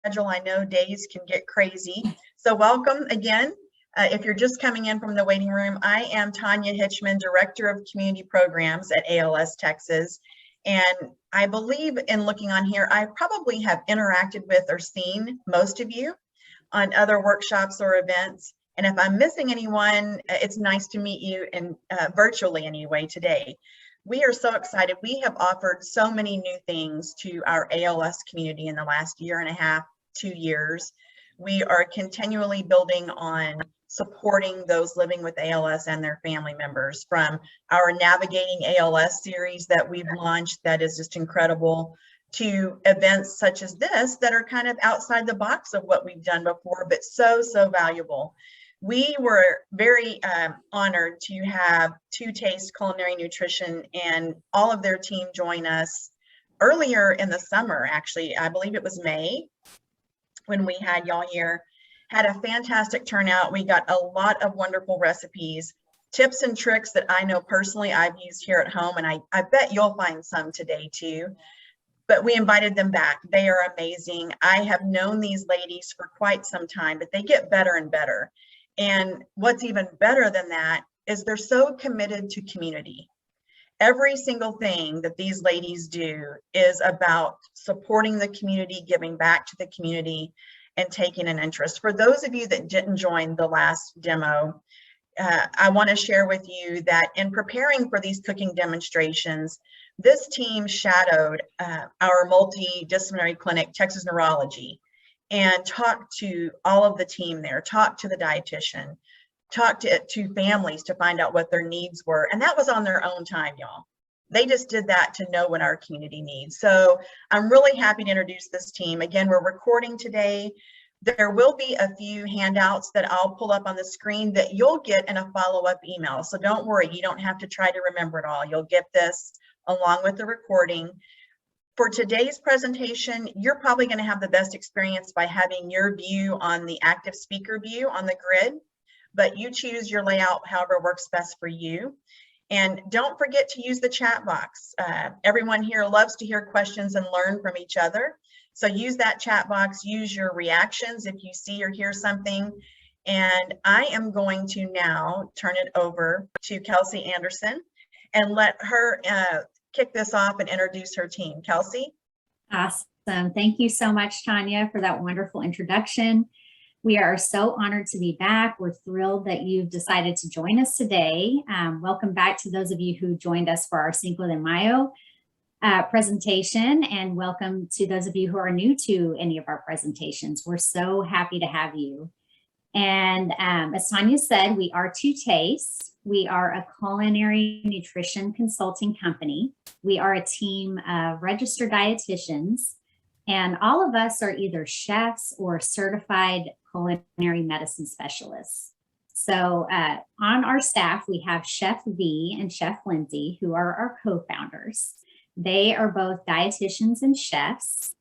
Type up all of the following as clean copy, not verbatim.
schedule. I know days can get crazy. So welcome again. If you're just coming in from the waiting room, I am Tanya Hitchman, Director of Community Programs at ALS Texas. And I believe in looking on here, I probably have interacted with or seen most of you on other workshops or events. And if I'm missing anyone, it's nice to meet you in virtually anyway today. We are so excited. We have offered so many new things to our ALS community in the last year and a half, 2 years. We are continually building on supporting those living with ALS and their family members, from our Navigating ALS series that we've launched that is just incredible, to events such as this that are kind of outside the box of what we've done before, but so valuable. We were very honored to have Two Taste Culinary Nutrition and all of their team join us earlier in the summer. Actually, I believe it was May when we had y'all here. Had a fantastic turnout. We got a lot of wonderful recipes, tips and tricks that I know personally I've used here at home, and I bet you'll find some today too. But we invited them back. They are amazing. I have known these ladies for quite some time, but they get better and better. And what's even better than that is they're so committed to community. Every single thing that these ladies do is about supporting the community, giving back to the community, and taking an interest. For those of you that didn't join the last demo, I want to share with you that in preparing for these cooking demonstrations, this team shadowed our multidisciplinary clinic, Texas Neurology, and talked to all of the team there, talked to the dietitian, talked to families to find out what their needs were. And that was on their own time, y'all. They just did that to know what our community needs. So I'm really happy to introduce this team. Again, we're recording today. There will be a few handouts that I'll pull up on the screen that you'll get in a follow-up email. So don't worry, you don't have to try to remember it all. You'll get this along with the recording. For today's presentation, you're probably going to have the best experience by having your view on the active speaker view on the grid, but you choose your layout however works best for you. And don't forget to use the chat box. Everyone here loves to hear questions and learn from each other. So use that chat box, use your reactions if you see or hear something. And I am going to now turn it over to Kelsey Anderson and let her kick this off and introduce her team. Kelsey? Awesome. Thank you so much, Tanya, for that wonderful introduction. We are so honored to be back. We're thrilled that you've decided to join us today. Welcome back to those of you who joined us for our Cinco de Mayo presentation, and welcome to those of you who are new to any of our presentations. We're so happy to have you. And as Tanya said, we are Two Tastes. We are a culinary nutrition consulting company. We are a team of registered dietitians, and all of us are either chefs or certified culinary medicine specialists. So on our staff, we have Chef V and Chef Lindsay, who are our co-founders. They are both dietitians and chefs.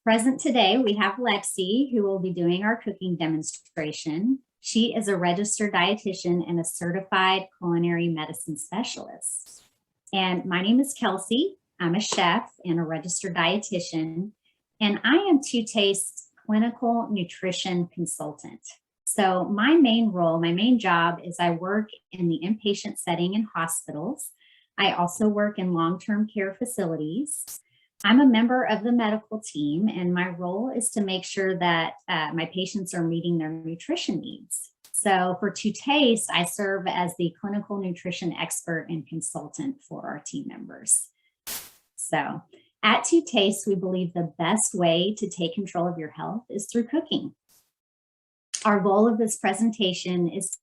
Present today, we have Lexi, who will be doing our cooking demonstration. She is a registered dietitian and a certified culinary medicine specialist. And my name is Kelsey. I'm a chef and a registered dietitian, and I am Two Tastes clinical nutrition consultant. So my main role, my main job is I work in the inpatient setting in hospitals. I also work in long-term care facilities. I'm a member of the medical team, and my role is to make sure that my patients are meeting their nutrition needs. So for Two Tastes, I serve as the clinical nutrition expert and consultant for our team members. So at Two Tastes, we believe the best way to take control of your health is through cooking. Our goal of this presentation is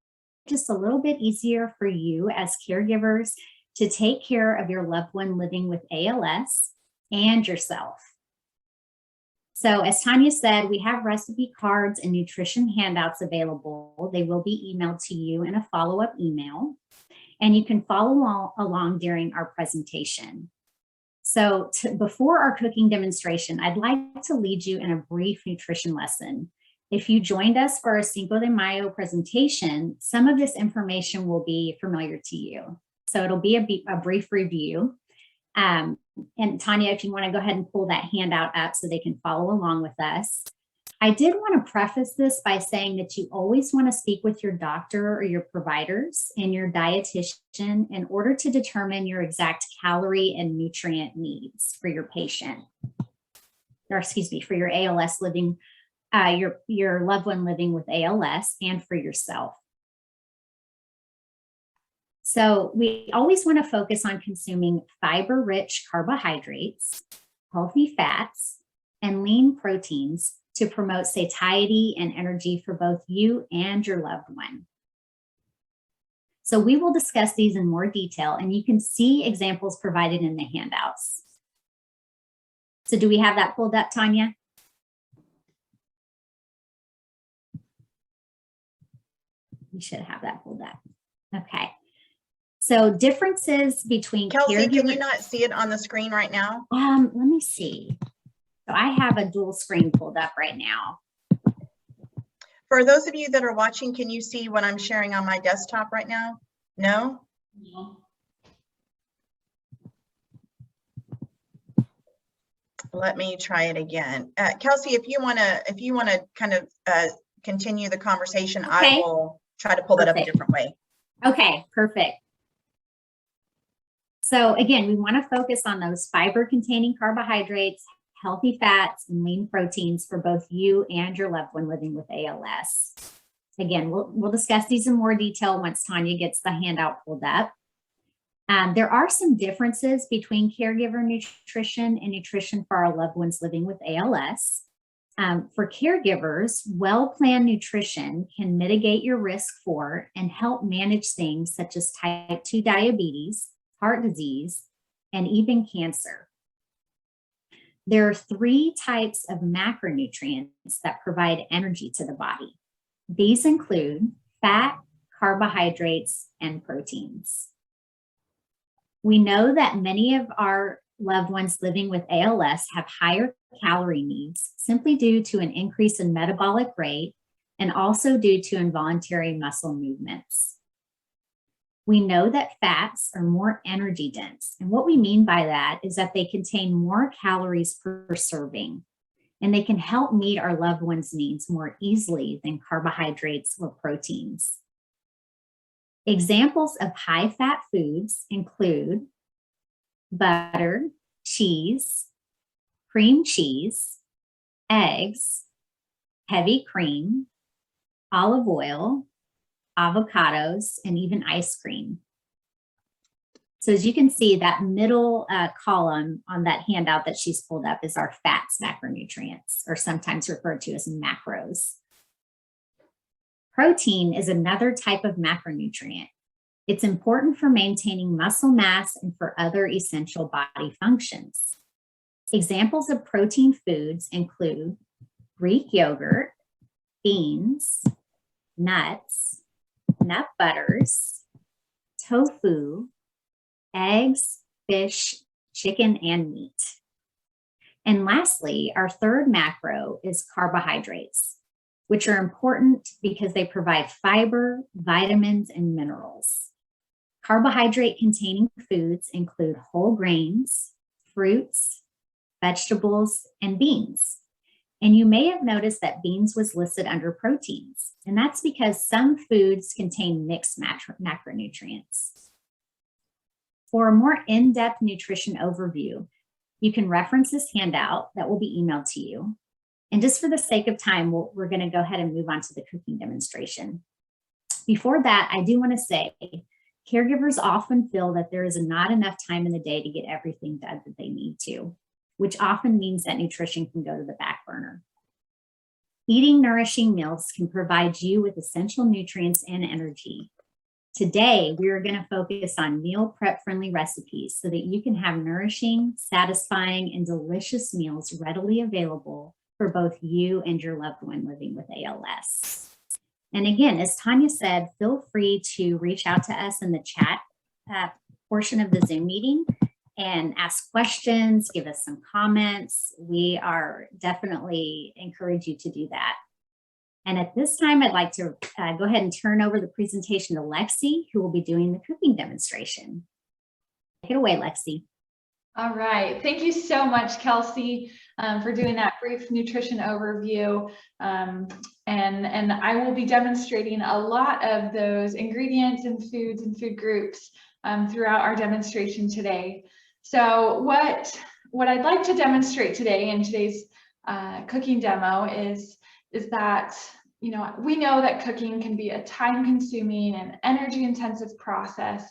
just a little bit easier for you as caregivers to take care of your loved one living with ALS and yourself. So as Tanya said, we have recipe cards and nutrition handouts available. They will be emailed to you in a follow-up email, and you can follow along during our presentation. So before our cooking demonstration, I'd like to lead you in a brief nutrition lesson. If you joined us for our Cinco de Mayo presentation, some of this information will be familiar to you. So it'll be a brief review. And Tanya, if you want to go ahead and pull that handout up so they can follow along with us. I did want to preface this by saying that you always want to speak with your doctor or your providers and your dietitian in order to determine your exact calorie and nutrient needs for your patient, or excuse me, for your ALS living, your loved one living with ALS, and for yourself. So we always want to focus on consuming fiber-rich carbohydrates, healthy fats, and lean proteins to promote satiety and energy for both you and your loved one. So we will discuss these in more detail, and you can see examples provided in the handouts. So do we have that pulled up, Tanya? We should have that pulled up. Okay. So differences between Kelsey, can you not see it on the screen right now? Let me see. So I have a dual screen pulled up right now. For those of you that are watching, can you see what I'm sharing on my desktop right now? No? No. Let me try it again. Kelsey, if you want to kind of continue the conversation, okay. I will try to pull that up a different way. Okay, perfect. So again, we want to focus on those fiber-containing carbohydrates, healthy fats, and lean proteins for both you and your loved one living with ALS. Again, we'll discuss these in more detail once Tanya gets the handout pulled up. There are some differences between caregiver nutrition and nutrition for our loved ones living with ALS. For caregivers, well-planned nutrition can mitigate your risk for and help manage things such as type 2 diabetes, heart disease, and even cancer. There are 3 types of macronutrients that provide energy to the body. These include fat, carbohydrates, and proteins. We know that many of our loved ones living with ALS have higher calorie needs simply due to an increase in metabolic rate and also due to involuntary muscle movements. We know that fats are more energy dense. And what we mean by that is that they contain more calories per serving, and they can help meet our loved ones' needs more easily than carbohydrates or proteins. Examples of high-fat foods include butter, cheese, cream cheese, eggs, heavy cream, olive oil, avocados, and even ice cream. So as you can see, that middle column on that handout that she's pulled up is our fats macronutrients, or sometimes referred to as macros. Protein is another type of macronutrient. It's important for maintaining muscle mass and for other essential body functions. Examples of protein foods include Greek yogurt, beans, nuts, nut butters, tofu, eggs, fish, chicken, and meat. And lastly, our third macro is carbohydrates, which are important because they provide fiber, vitamins, and minerals. Carbohydrate-containing foods include whole grains, fruits, vegetables, and beans. And you may have noticed that beans was listed under proteins, and that's because some foods contain mixed macronutrients. For a more in-depth nutrition overview, you can reference this handout that will be emailed to you. And just for the sake of time, we're going to go ahead and move on to the cooking demonstration. Before that, I do want to say, caregivers often feel that there is not enough time in the day to get everything done that they need to, which often means that nutrition can go to the back burner. Eating nourishing meals can provide you with essential nutrients and energy. Today, we are going to focus on meal prep-friendly recipes so that you can have nourishing, satisfying, and delicious meals readily available for both you and your loved one living with ALS. And again, as Tanya said, feel free to reach out to us in the chat portion of the Zoom meeting and ask questions, give us some comments. We are definitely encourage you to do that. And at this time, I'd like to go ahead and turn over the presentation to Lexi, who will be doing the cooking demonstration. Take it away, Lexi. All right. Thank you so much, Kelsey. for doing that brief nutrition overview. And I will be demonstrating a lot of those ingredients and foods and food groups throughout our demonstration today. So what I'd like to demonstrate today in today's cooking demo is that, you know, we know that cooking can be a time-consuming and energy-intensive process,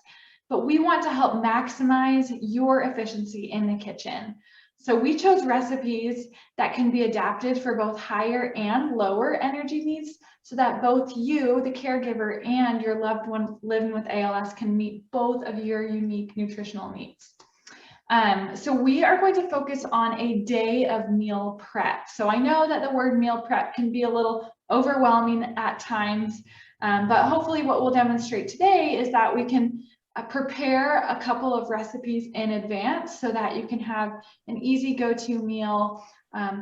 but we want to help maximize your efficiency in the kitchen. So we chose recipes that can be adapted for both higher and lower energy needs so that both you, the caregiver, and your loved one living with ALS can meet both of your unique nutritional needs. So we are going to focus on a day of meal prep. So I know that the word meal prep can be a little overwhelming at times, but hopefully what we'll demonstrate today is that we can prepare a couple of recipes in advance so that you can have an easy go-to meal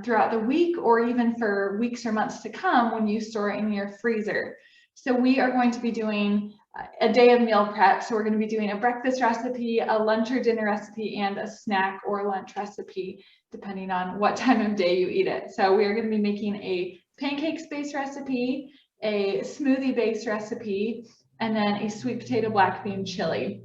throughout the week, or even for weeks or months to come when you store it in your freezer. So we are going to be doing a day of meal prep. So we're going to be doing a breakfast recipe, a lunch or dinner recipe, and a snack or lunch recipe, depending on what time of day you eat it. So we are going to be making a pancakes-based recipe, a smoothie-based recipe, and then a sweet potato black bean chili.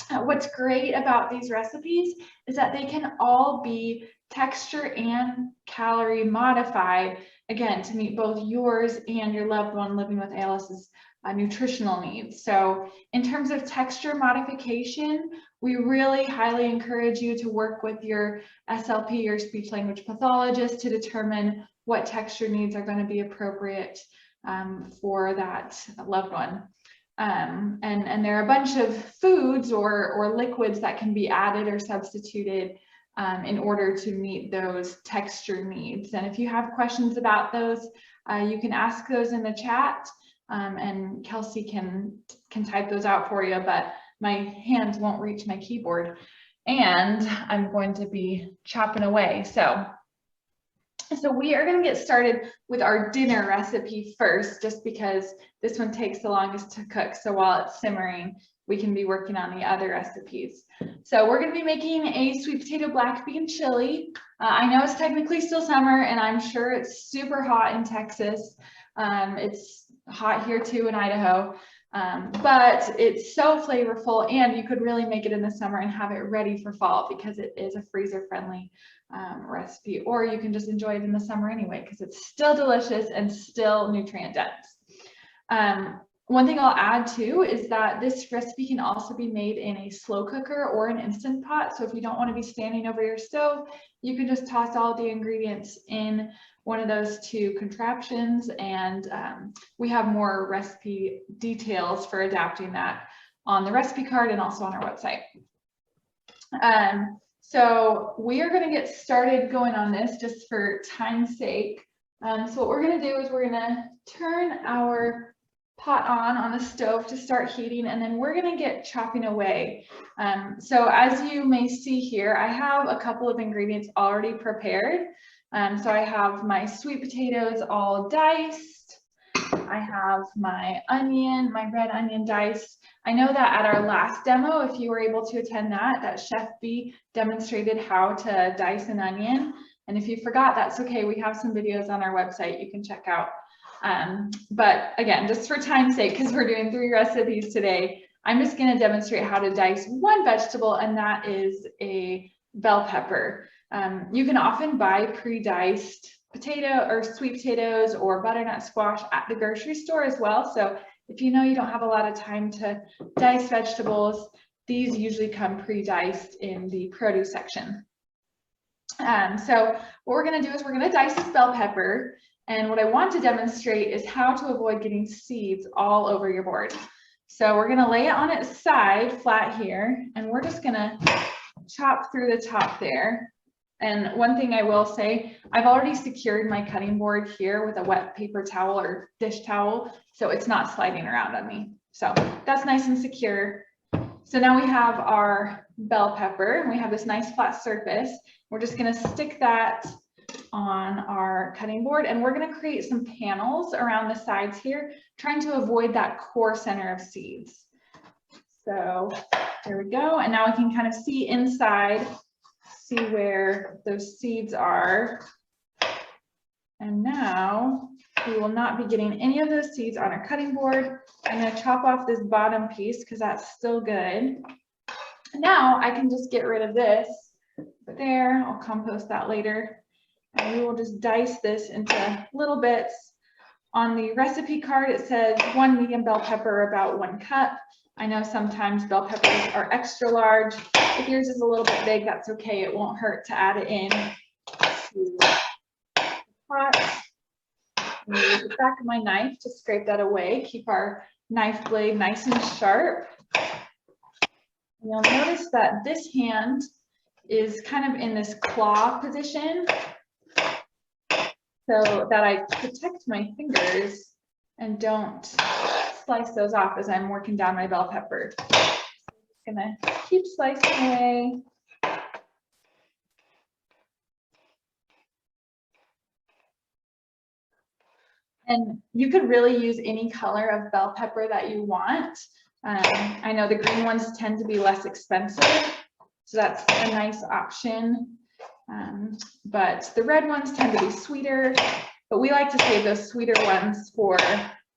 What's great about these recipes is that they can all be texture and calorie modified, again, to meet both yours and your loved one living with ALS's nutritional needs. So in terms of texture modification, we really highly encourage you to work with your SLP, your speech language pathologist, to determine what texture needs are going to be appropriate for that loved one. And there are a bunch of foods or liquids that can be added or substituted in order to meet those texture needs. And if you have questions about those, you can ask those in the chat, and Kelsey can type those out for you, but my hands won't reach my keyboard and I'm going to be chopping away. So we are going to get started with our dinner recipe first, just because this one takes the longest to cook. So while it's simmering, we can be working on the other recipes. So we're going to be making a sweet potato black bean chili. I know it's technically still summer, and I'm sure it's super hot in Texas. It's hot here too in Idaho, but it's so flavorful, and you could really make it in the summer and have it ready for fall because it is a freezer friendly recipe, or you can just enjoy it in the summer anyway because it's still delicious and still nutrient dense. One thing I'll add too is that this recipe can also be made in a slow cooker or an Instant Pot. So if you don't want to be standing over your stove, you can just toss all the ingredients in one of those two contraptions, and we have more recipe details for adapting that on the recipe card and also on our website. So we are going to get started going on this just for time's sake. So what we're going to do is we're going to turn our pot on the stove to start heating, and then we're going to get chopping away. So as you may see here, I have a couple of ingredients already prepared. So I have my sweet potatoes all diced. I have my onion, my red onion diced. I know that at our last demo, if you were able to attend that Chef B demonstrated how to dice an onion. And if you forgot, that's okay. We have some videos on our website you can check out. But again, just for time's sake, because we're doing 3 recipes today, I'm just going to demonstrate how to dice one vegetable, and that is a bell pepper. You can often buy pre-diced potato or sweet potatoes or butternut squash at the grocery store as well. So if you know you don't have a lot of time to dice vegetables, these usually come pre-diced in the produce section. So what we're going to do is we're going to dice this bell pepper. And what I want to demonstrate is how to avoid getting seeds all over your board. So we're going to lay it on its side flat here, and we're just going to chop through the top there. And one thing I will say, I've already secured my cutting board here with a wet paper towel or dish towel, so it's not sliding around on me. So that's nice and secure. So now we have our bell pepper, and we have this nice flat surface. We're just going to stick that on our cutting board, and we're going to create some panels around the sides here, trying to avoid that core center of seeds. So there we go. And now we can kind of see inside. see where those seeds are. And now we will not be getting any of those seeds on our cutting board. I'm going to chop off this bottom piece because that's still good. Now I can just get rid of this. But there, I'll compost that later. And we will just dice this into little bits. On the recipe card, it says 1 medium bell pepper, about 1 cup. I know sometimes bell peppers are extra large. If yours is a little bit big, that's okay. It won't hurt to add it in to the pot. I'm going to use the back of my knife to scrape that away. Keep our knife blade nice and sharp. And you'll notice that this hand is kind of in this claw position so that I protect my fingers and don't slice those off as I'm working down my bell pepper. So I'm just gonna keep slicing away. And you could really use any color of bell pepper that you want. I know the green ones tend to be less expensive, so that's a nice option. But the red ones tend to be sweeter, but we like to save those sweeter ones for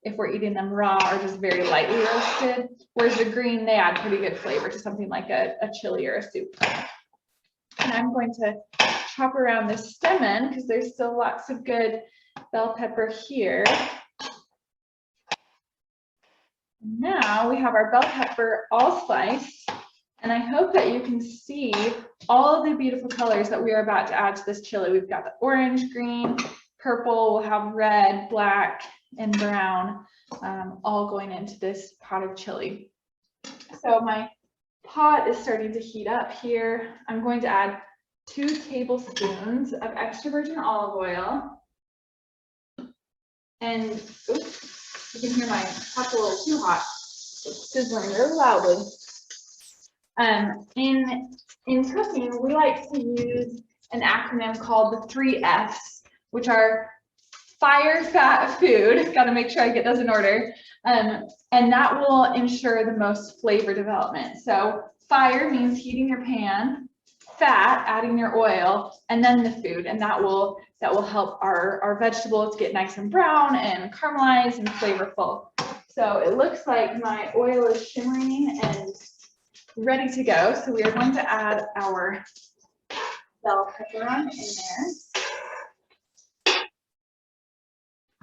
if we're eating them raw or just very lightly roasted. Whereas the green, they add pretty good flavor to something like a chili or a soup. And I'm going to chop around this stem end because there's still lots of good bell pepper here. Now we have our bell pepper all sliced, and I hope that you can see all of the beautiful colors that we are about to add to this chili. We've got the orange, green, purple, we'll have red, black, and brown, all going into this pot of chili. So my pot is starting to heat up here. I'm going to add 2 tablespoons of extra virgin olive oil. And oops, you can hear my pot's a little too hot. It's sizzling really loudly. In cooking, we like to use an acronym called the 3 F's, which are fire, fat, food. Got to make sure I get those in order. And that will ensure the most flavor development. So fire means heating your pan, fat, adding your oil, and then the food. And that will help our vegetables get nice and brown and caramelized and flavorful. So it looks like my oil is shimmering and ready to go. So we are going to add our bell pepper in there.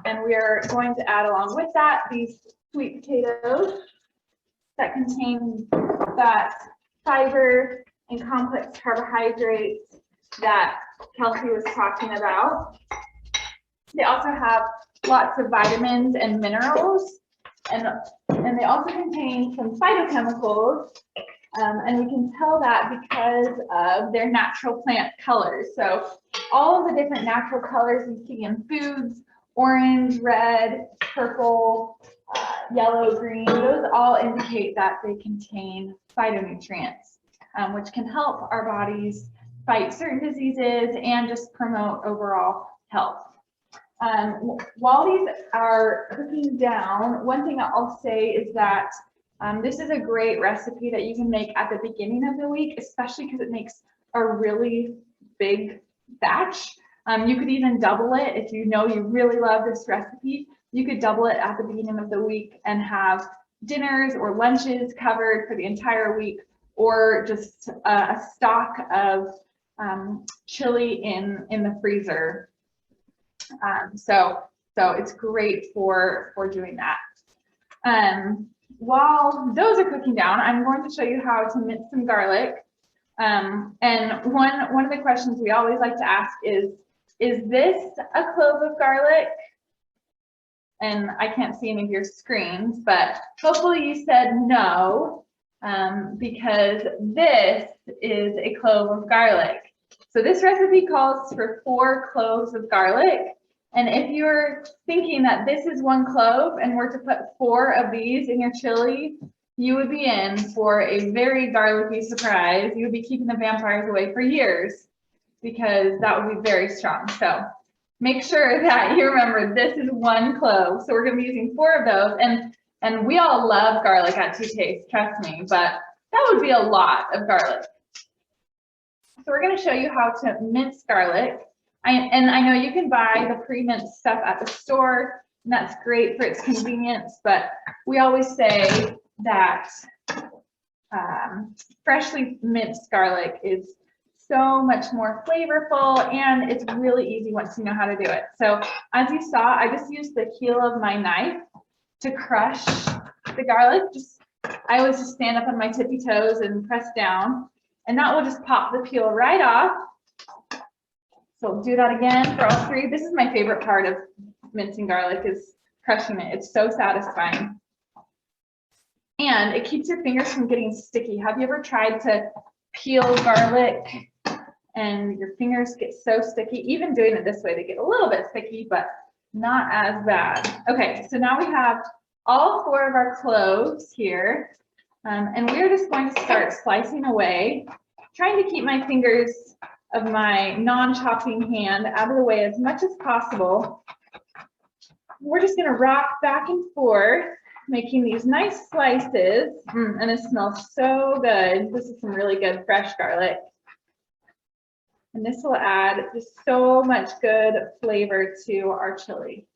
And we are going to add along with that these sweet potatoes that contain that fiber and complex carbohydrates that Kelsey was talking about. They also have lots of vitamins and minerals, and they also contain some phytochemicals, and we can tell that because of their natural plant colors. So all of the different natural colors we see in foods, orange, red, purple, yellow, green, those all indicate that they contain phytonutrients, which can help our bodies fight certain diseases and just promote overall health. While these are cooking down, one thing I'll say is that this is a great recipe that you can make at the beginning of the week, especially because it makes a really big batch. You could even double it if you know you really love this recipe. You could double it at the beginning of the week and have dinners or lunches covered for the entire week, or just a stock of chili in the freezer. So it's great for doing that. While those are cooking down, I'm going to show you how to mince some garlic. And one of the questions we always like to ask is this a clove of garlic? And I can't see any of your screens, but hopefully you said no, because this is a clove of garlic. So this recipe calls for 4 cloves of garlic. And if you're thinking that this is 1 clove and we're to put 4 of these in your chili, you would be in for a very garlicky surprise. You would be keeping the vampires away for years, because that would be very strong. So make sure that you remember this is 1 clove. So we're going to be using 4 of those. And we all love garlic at Two Tastes, trust me, but that would be a lot of garlic. So we're going to show you how to mince garlic. And I know you can buy the pre-minced stuff at the store, and that's great for its convenience, but we always say that freshly minced garlic is so much more flavorful, and it's really easy once you know how to do it. So as you saw, I just used the heel of my knife to crush the garlic. I always just stand up on my tippy toes and press down, and that will just pop the peel right off. So do that again for all three. This is my favorite part of mincing garlic, is crushing it. It's so satisfying. And it keeps your fingers from getting sticky. Have you ever tried to peel garlic and your fingers get so sticky? Even doing it this way, they get a little bit sticky, but not as bad. Okay, so now we have all 4 of our cloves here. And we're just going to start slicing away, trying to keep my fingers of my non-chopping hand out of the way as much as possible. We're just going to rock back and forth, making these nice slices. And it smells so good. This is some really good fresh garlic. And this will add just so much good flavor to our chili.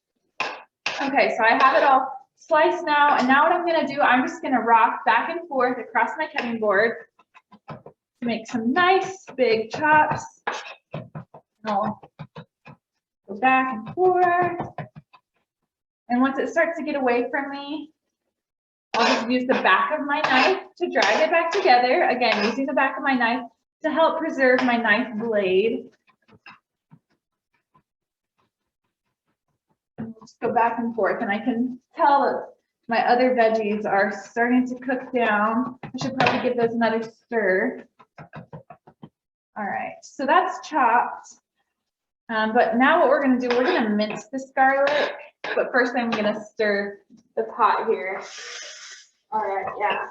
Okay, so I have it all sliced now. And now what I'm going to do, I'm just going to rock back and forth across my cutting board to make some nice big chops. I'll go back and forth. And once it starts to get away from me, I'll just use the back of my knife to drag it back together. Again, using the back of my knife to help preserve my knife blade. And we'll just go back and forth, and I can tell that my other veggies are starting to cook down. I should probably give those another stir. All right, so that's chopped. But now what we're going to do, we're going to mince this garlic. But first I'm going to stir the pot here. All right, yeah.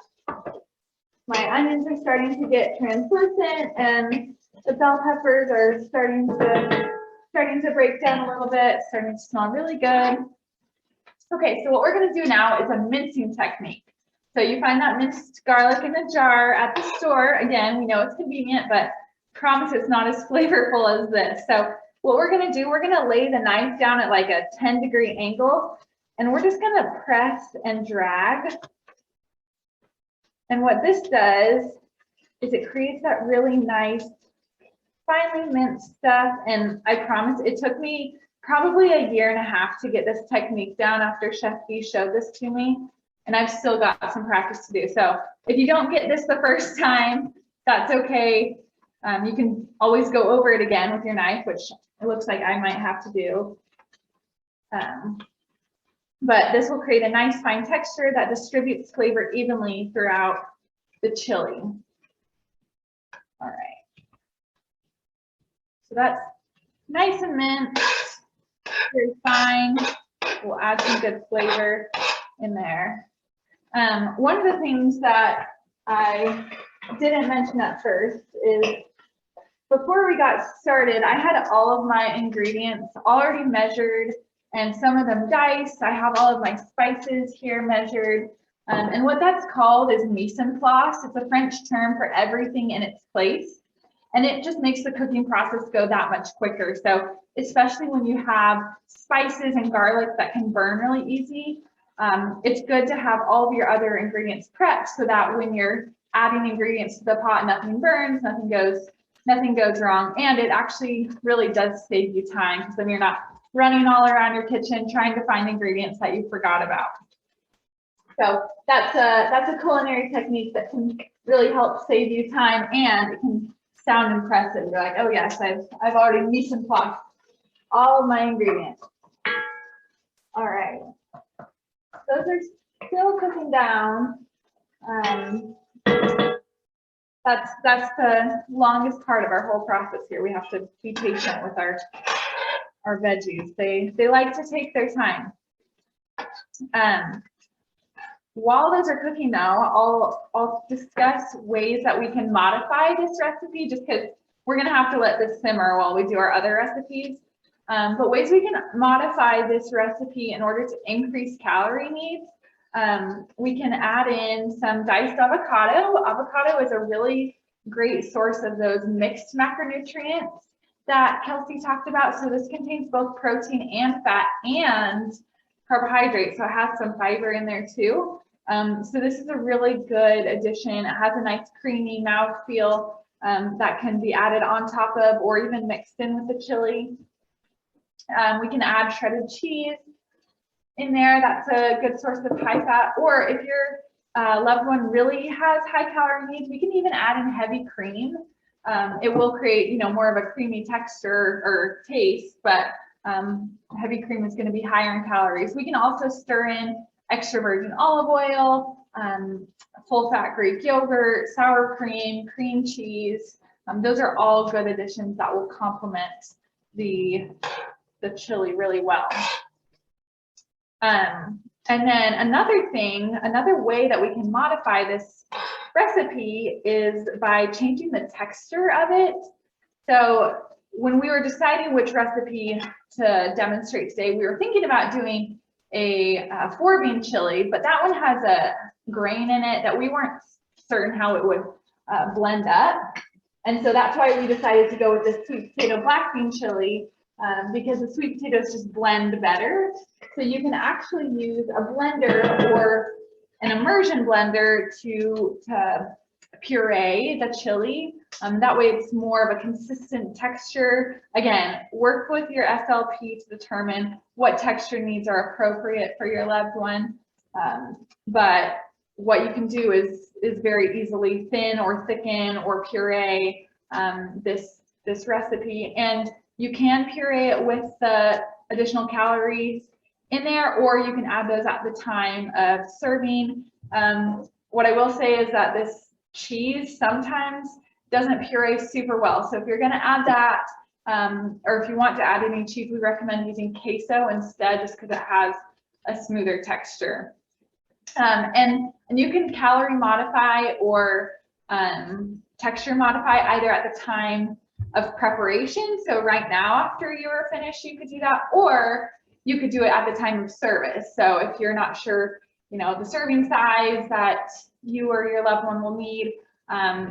My onions are starting to get translucent, and the bell peppers are starting to break down a little bit, starting to smell really good. Okay, so what we're going to do now is a mincing technique. So you find that minced garlic in a jar at the store. Again, we know it's convenient, but promise it's not as flavorful as this. So what we're going to do, we're going to lay the knife down at like a 10-degree angle, and we're just going to press and drag. And what this does is it creates that really nice, finely minced stuff. And I promise it took me probably a year and a half to get this technique down after Chef B showed this to me. And I've still got some practice to do. So if you don't get this the first time, that's okay. You can always go over it again with your knife, which it looks like I might have to do. But this will create a nice fine texture that distributes flavor evenly throughout the chili. All right. So that's nice and minced, very fine. We'll add some good flavor in there. One of the things that I didn't mention at first is before we got started, I had all of my ingredients already measured and some of them diced. I have all of my spices here measured. And what that's called is mise en place. It's a French term for everything in its place. And it just makes the cooking process go that much quicker. So especially when you have spices and garlic that can burn really easy, it's good to have all of your other ingredients prepped so that when you're adding ingredients to the pot, nothing burns, nothing goes wrong. And it actually really does save you time, because then you're not running all around your kitchen trying to find ingredients that you forgot about. So that's a culinary technique that can really help save you time, and it can sound impressive. You're like, oh yes, I've already mise en place all of my ingredients. All right, those are still cooking down. That's the longest part of our whole process here. We have to be patient with our veggies. They like to take their time. While those are cooking now, I'll discuss ways that we can modify this recipe, just because we're gonna have to let this simmer while we do our other recipes. But ways we can modify this recipe in order to increase calorie needs. We can add in some diced avocado. Avocado is a really great source of those mixed macronutrients that Kelsey talked about. So this contains both protein and fat and carbohydrates. So it has some fiber in there too. So this is a really good addition. It has a nice creamy mouthfeel that can be added on top of or even mixed in with the chili. We can add shredded cheese in there. That's a good source of high fat. Or if your loved one really has high calorie needs, we can even add in heavy cream. It will create, you know, more of a creamy texture or taste, but heavy cream is going to be higher in calories. We can also stir in extra virgin olive oil, full fat Greek yogurt, sour cream, cream cheese. Those are all good additions that will complement the chili really well. And then another way that we can modify this recipe is by changing the texture of it. So when we were deciding which recipe to demonstrate today, we were thinking about doing a 4-bean chili, but that one has a grain in it that we weren't certain how it would blend up. And so that's why we decided to go with this sweet potato black bean chili, because the sweet potatoes just blend better. So you can actually use a blender or an immersion blender to puree the chili. That way it's more of a consistent texture. Again, work with your SLP to determine what texture needs are appropriate for your loved one. But what you can do is very easily thin or thicken or puree this recipe. And you can puree it with the additional calories in there, or you can add those at the time of serving. What I will say is that this cheese sometimes doesn't puree super well. So if you're going to add that, or if you want to add any cheese, we recommend using queso instead, just because it has a smoother texture. And you can calorie modify or texture modify either at the time of preparation. So right now after you were finished, you could do that, or you could do it at the time of service. So if you're not sure, you know, the serving size that you or your loved one will need,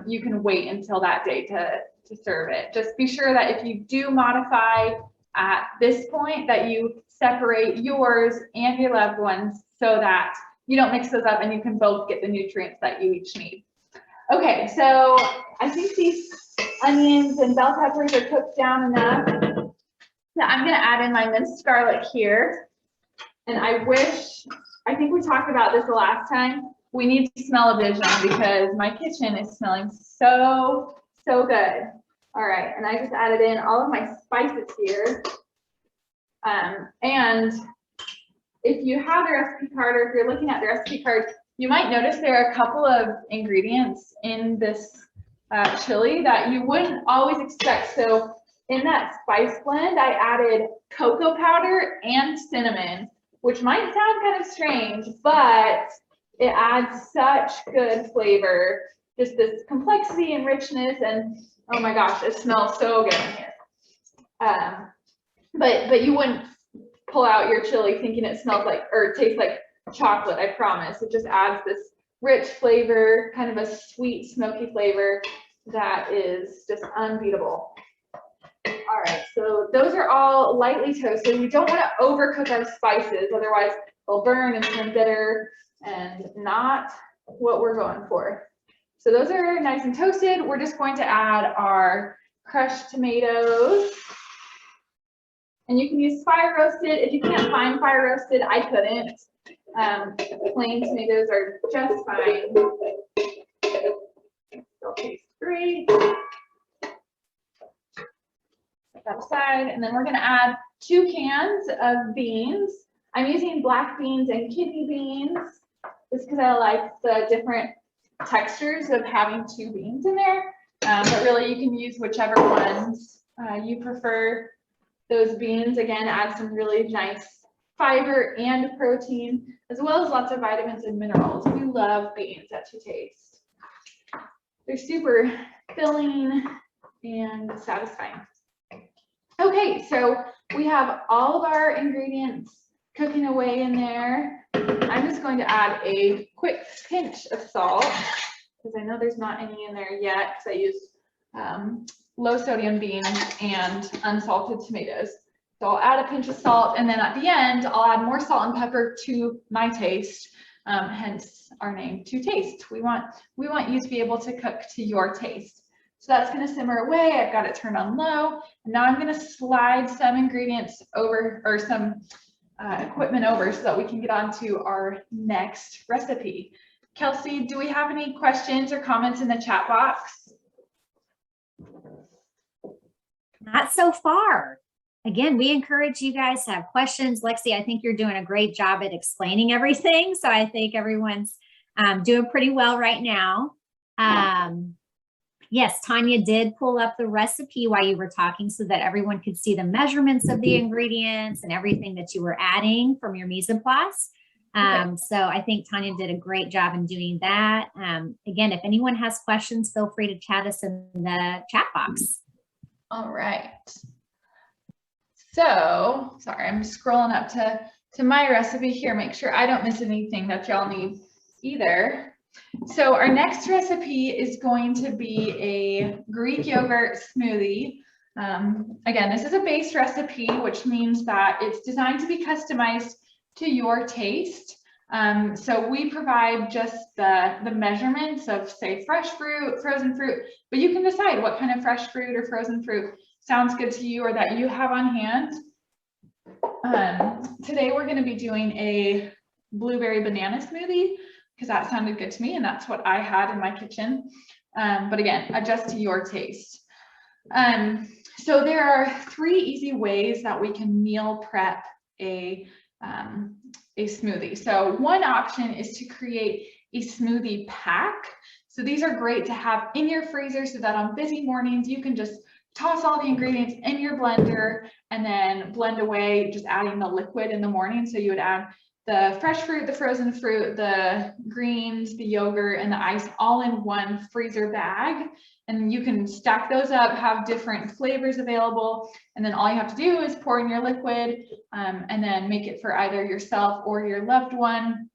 you can wait until that day to serve it. Just be sure that if you do modify at this point, that you separate yours and your loved ones so that you don't mix those up and you can both get the nutrients that you each need. Okay, so I think these onions and bell peppers are cooked down enough. Now I'm going to add in my minced garlic here. And I think we talked about this the last time. We need to smell-o-vision because my kitchen is smelling so good. All right, and I just added in all of my spices here. And if you have the recipe card, or if you're looking at the recipe card, you might notice there are a couple of ingredients in this chili that you wouldn't always expect. So in that spice blend, I added cocoa powder and cinnamon, which might sound kind of strange, but it adds such good flavor, just this complexity and richness, and oh my gosh, it smells so good in here. But you wouldn't pull out your chili thinking it smells like or tastes like chocolate, I promise. It just adds this rich flavor, kind of a sweet, smoky flavor that is just unbeatable. All right, so those are all lightly toasted. We don't want to overcook our spices, otherwise they'll burn and turn bitter, and not what we're going for. So those are nice and toasted. We're just going to add our crushed tomatoes. And you can use fire roasted. If you can't find fire roasted, I couldn't. Plain tomatoes are just fine. They'll taste great. Set that aside, and then we're going to add 2 cans of beans. I'm using black beans and kidney beans just because I like the different textures of having 2 beans in there. But really, you can use whichever ones you prefer. Those beans, again, add some really nice fiber and protein, as well as lots of vitamins and minerals. We love beans at To Taste. They're super filling and satisfying. Okay, so we have all of our ingredients cooking away in there. I'm just going to add a quick pinch of salt. because I know there's not any in there yet because I used low sodium beans and unsalted tomatoes. So I'll add a pinch of salt, and then at the end, I'll add more salt and pepper to my taste, hence our name, To Taste. We want you to be able to cook to your taste. So that's gonna simmer away. I've got it turned on low. And now I'm gonna slide some ingredients over, or some equipment over, so that we can get on to our next recipe. Kelsey, do we have any questions or comments in the chat box? Not so far. Again, we encourage you guys to have questions. Lexi, I think you're doing a great job at explaining everything. So I think everyone's doing pretty well right now. Yes, Tanya did pull up the recipe while you were talking so that everyone could see the measurements of the ingredients and everything that you were adding from your mise en place. So I think Tanya did a great job in doing that. Again, if anyone has questions, feel free to chat us in the chat box. All right. So, sorry, I'm scrolling up to my recipe here, make sure I don't miss anything that y'all need either. So our next recipe is going to be a Greek yogurt smoothie. Again, this is a base recipe, which means that it's designed to be customized to your taste. So we provide just the measurements of, say, fresh fruit, frozen fruit, but you can decide what kind of fresh fruit or frozen fruit sounds good to you or that you have on hand. Today we're going to be doing a blueberry banana smoothie because that sounded good to me and that's what I had in my kitchen. But again, adjust to your taste. So there are 3 easy ways that we can meal prep a smoothie. So one option is to create a smoothie pack. So these are great to have in your freezer so that on busy mornings you can just toss all the ingredients in your blender and then blend away, just adding the liquid in the morning. So you would add the fresh fruit, the frozen fruit, the greens, the yogurt, and the ice all in one freezer bag. And you can stack those up, have different flavors available. And then all you have to do is pour in your liquid and then make it for either yourself or your loved one.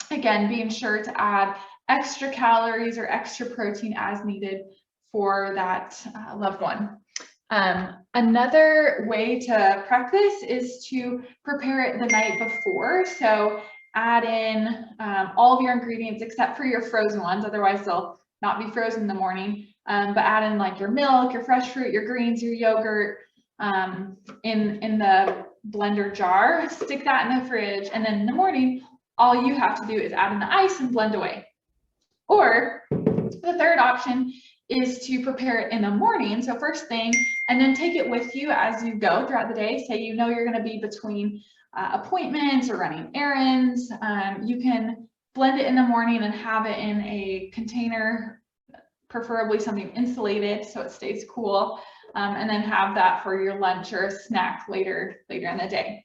Again, being sure to add extra calories or extra protein as needed for that loved one. Another way to prep this is to prepare it the night before. So add in all of your ingredients except for your frozen ones, otherwise they'll not be frozen in the morning. But add in like your milk, your fresh fruit, your greens, your yogurt in the blender jar, stick that in the fridge, and then in the morning, all you have to do is add in the ice and blend away. Or the third option is to prepare it in the morning, so first thing, and then take it with you as you go throughout the day. Say you know you're going to be between appointments or running errands. You can blend it in the morning and have it in a container, preferably something insulated so it stays cool, and then have that for your lunch or a snack later in the day.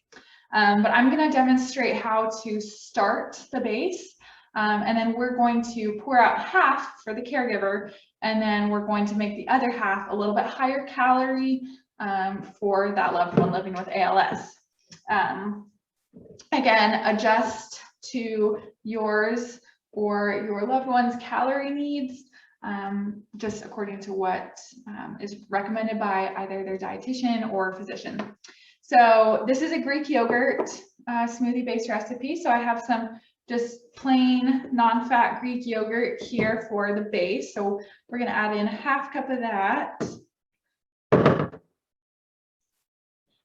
But I'm going to demonstrate how to start the base, and then we're going to pour out half for the caregiver, and then we're going to make the other half a little bit higher calorie for that loved one living with ALS. Again, adjust to yours or your loved one's calorie needs, just according to what is recommended by either their dietitian or physician. So this is a Greek yogurt smoothie based recipe. So I have some just plain non-fat Greek yogurt here for the base. So we're going to add in a half cup of that.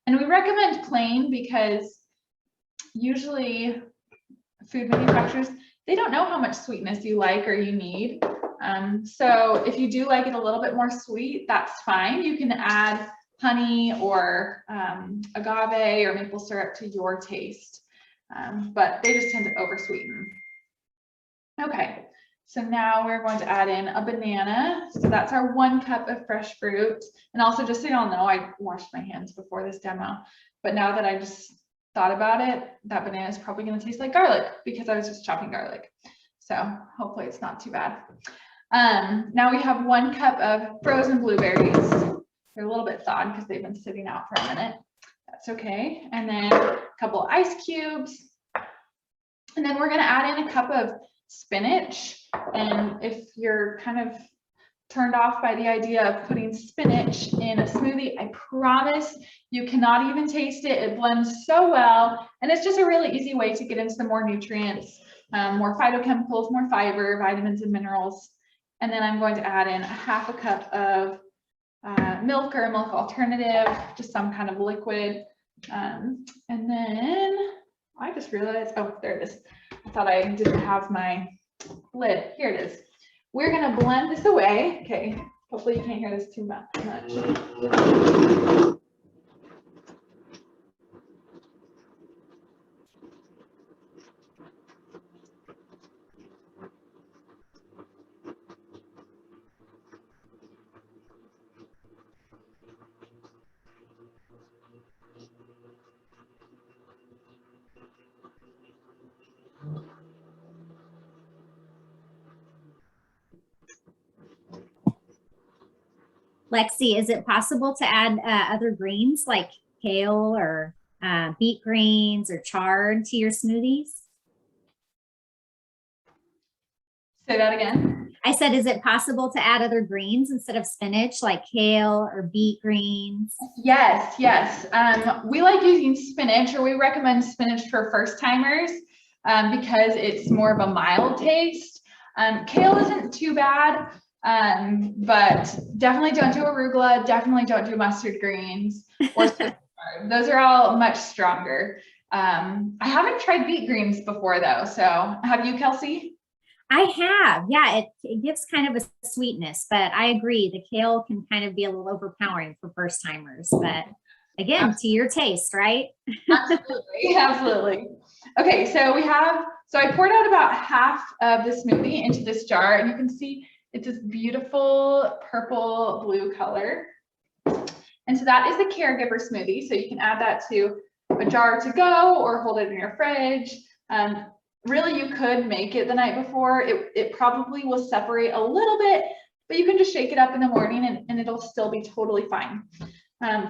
And we recommend plain because usually food manufacturers, they don't know how much sweetness you like or you need. So if you do like it a little bit more sweet, that's fine. You can add honey or agave or maple syrup to your taste. But they just tend to over-sweeten. Okay, so now we're going to add in a banana. So that's our 1 cup of fresh fruit. And also, just so y'all know, I washed my hands before this demo. But now that I just thought about it, that banana is probably going to taste like garlic because I was just chopping garlic. So hopefully it's not too bad. Now we have 1 cup of frozen blueberries. They're a little bit thawed because they've been sitting out for a minute. That's okay. And then a couple ice cubes. And then we're going to add in a cup of spinach. And if you're kind of turned off by the idea of putting spinach in a smoothie, I promise you cannot even taste it. It blends so well. And it's just a really easy way to get into the more nutrients, more phytochemicals, more fiber, vitamins and minerals. And then I'm going to add in a half a cup of milk or a milk alternative, just some kind of liquid. And then I just realized, oh, there it is. I thought I didn't have my lid. Here it is. We're gonna blend this away. Okay, hopefully you can't hear this too much. Lexi, is it possible to add other greens like kale or beet greens or chard to your smoothies? Say that again. I said, is it possible to add other greens instead of spinach, like kale or beet greens? Yes, yes. We like using spinach, or we recommend spinach for first timers because it's more of a mild taste. Kale isn't too bad, but definitely don't do arugula, definitely don't do mustard greens or those are all much stronger. I haven't tried beet greens before though, so have you, Kelsey? I have, yeah, it gives kind of a sweetness, but I agree, the kale can kind of be a little overpowering for first timers, but again, to your taste, right? Absolutely, absolutely. Okay, so I poured out about half of the smoothie into this jar, and you can see it's this beautiful purple blue color. And so that is the Caregiver Smoothie. So you can add that to a jar to go or hold it in your fridge. Really, you could make it the night before. It probably will separate a little bit, but you can just shake it up in the morning and it'll still be totally fine.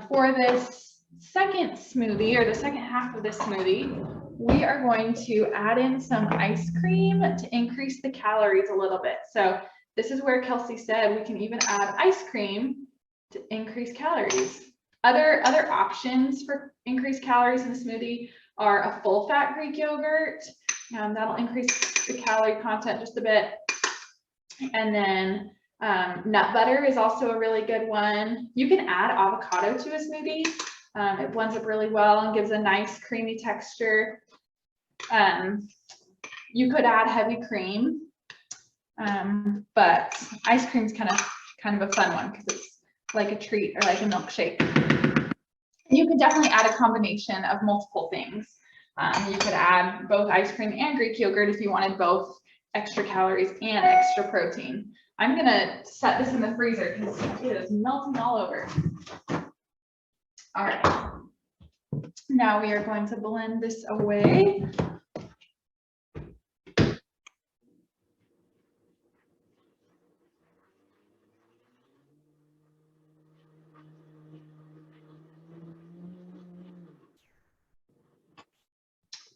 For this second smoothie, or the second half of this smoothie, we are going to add in some ice cream to increase the calories a little bit. So this is where Kelsey said we can even add ice cream to increase calories. Other options for increased calories in the smoothie are a full fat Greek yogurt. That'll increase the calorie content just a bit. And then nut butter is also a really good one. You can add avocado to a smoothie. It blends up really well and gives a nice creamy texture. You could add heavy cream, but ice cream is kind of a fun one because it's like a treat or like a milkshake. You can definitely add a combination of multiple things. You could add both ice cream and Greek yogurt if you wanted both extra calories and extra protein. I'm gonna set this in the freezer because it is melting all over. All right, now we are going to blend this away.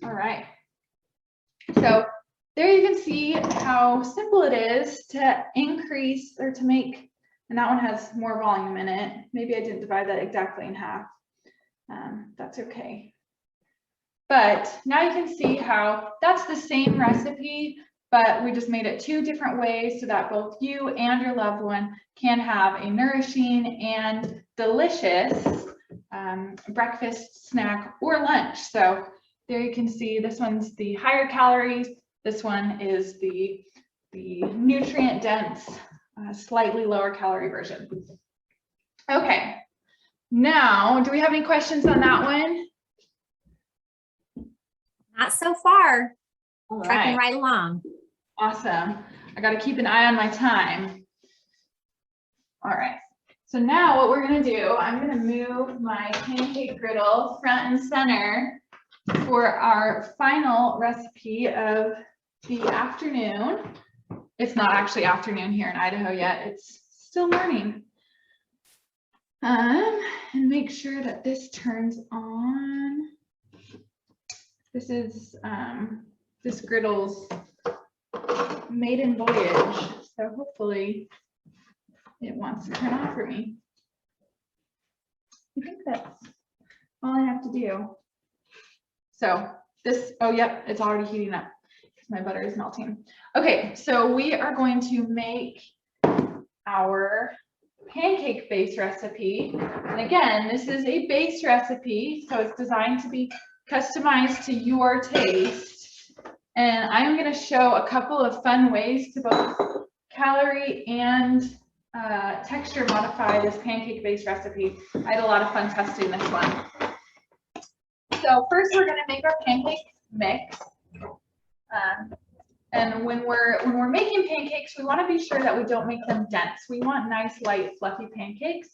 All right, so there you can see how simple it is to increase or to make, and that one has more volume in it. Maybe I didn't divide that exactly in half. That's okay. But now you can see how that's the same recipe, but we just made it 2 different ways so that both you and your loved one can have a nourishing and delicious breakfast, snack, or lunch. So there you can see this one's the higher calories. This one is the nutrient dense, slightly lower calorie version. Okay, now, do we have any questions on that one? Not so far. All Trucking right. right along. Awesome. I got to keep an eye on my time. All right. So now what we're going to do, I'm going to move my pancake griddle front and center for our final recipe of the afternoon. It's not actually afternoon here in Idaho yet. It's still morning. And make sure that this turns on. This is this griddle's maiden voyage. So hopefully it wants to turn on for me. I think that's all I have to do. So this, oh yep, it's already heating up because my butter is melting. Okay, so we are going to make our pancake base recipe. And again, this is a base recipe, so it's designed to be customized to your taste. And I'm going to show a couple of fun ways to both calorie and texture modify this pancake base recipe. I had a lot of fun testing this one. So first we're going to make our pancake mix. And when we're making pancakes, we want to be sure that we don't make them dense. We want nice, light, fluffy pancakes,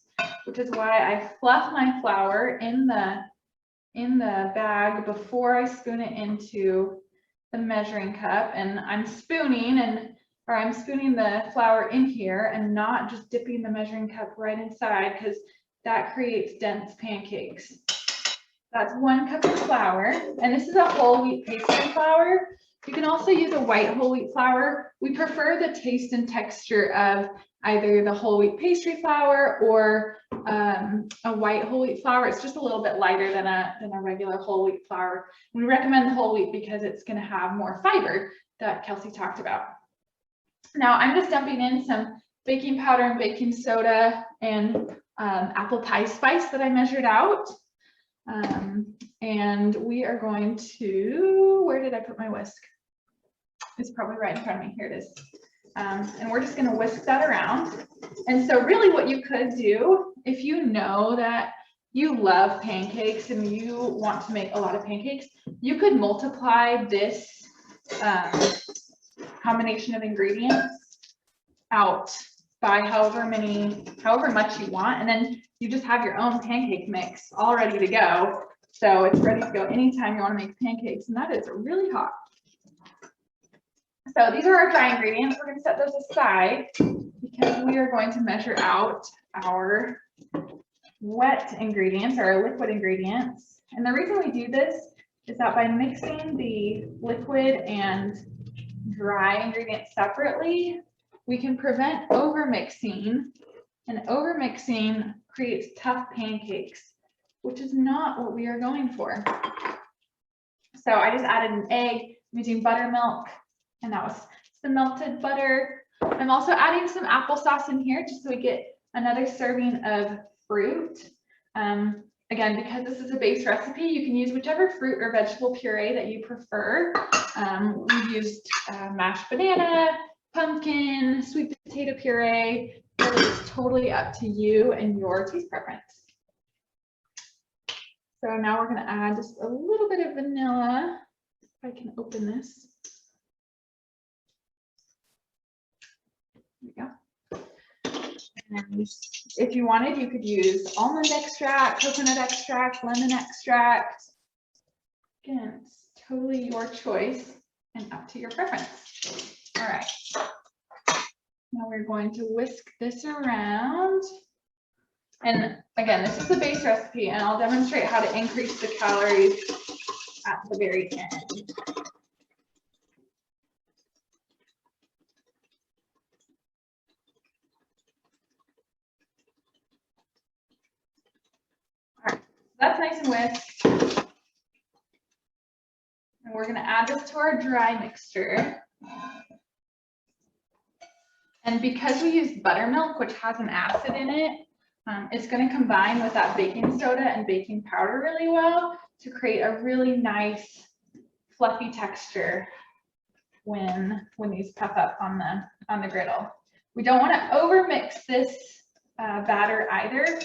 which is why I fluff my flour in the bag before I spoon it into the measuring cup. And I'm spooning the flour in here and not just dipping the measuring cup right inside, because that creates dense pancakes. That's 1 cup of flour, and this is a whole wheat pastry flour. You can also use a white whole wheat flour. We prefer the taste and texture of either the whole wheat pastry flour or a white whole wheat flour. It's just a little bit lighter than a regular whole wheat flour. We recommend the whole wheat because it's going to have more fiber that Kelsey talked about. Now I'm just dumping in some baking powder and baking soda and apple pie spice that I measured out. And we are going to, where did I put my whisk? It's probably right in front of me. Here it is. And we're just going to whisk that around. And so really what you could do, if you know that you love pancakes and you want to make a lot of pancakes, you could multiply this combination of ingredients out by however much you want, and then you just have your own pancake mix all ready to go. So it's ready to go anytime you want to make pancakes, and that is really hot. So these are our dry ingredients. We're going to set those aside because we are going to measure out our wet ingredients, or our liquid ingredients. And the reason we do this is that by mixing the liquid and dry ingredients separately, we can prevent overmixing, and overmixing creates tough pancakes, which is not what we are going for. So I just added an egg using buttermilk, and that was some melted butter. I'm also adding some applesauce in here just so we get another serving of fruit. Again, because this is a base recipe, you can use whichever fruit or vegetable puree that you prefer. We've used mashed banana, pumpkin, sweet potato puree. It's totally up to you and your taste preference. So now we're going to add just a little bit of vanilla. If I can open this. There we go. And if you wanted, you could use almond extract, coconut extract, lemon extract. Again, it's totally your choice and up to your preference. All right. Now we're going to whisk this around. And again, this is the base recipe, and I'll demonstrate how to increase the calories at the very end. All right, that's nice and whisked. And we're going to add this to our dry mixture. And because we use buttermilk, which has an acid in it, it's going to combine with that baking soda and baking powder really well to create a really nice fluffy texture when these puff up on the griddle. We don't want to overmix this batter either,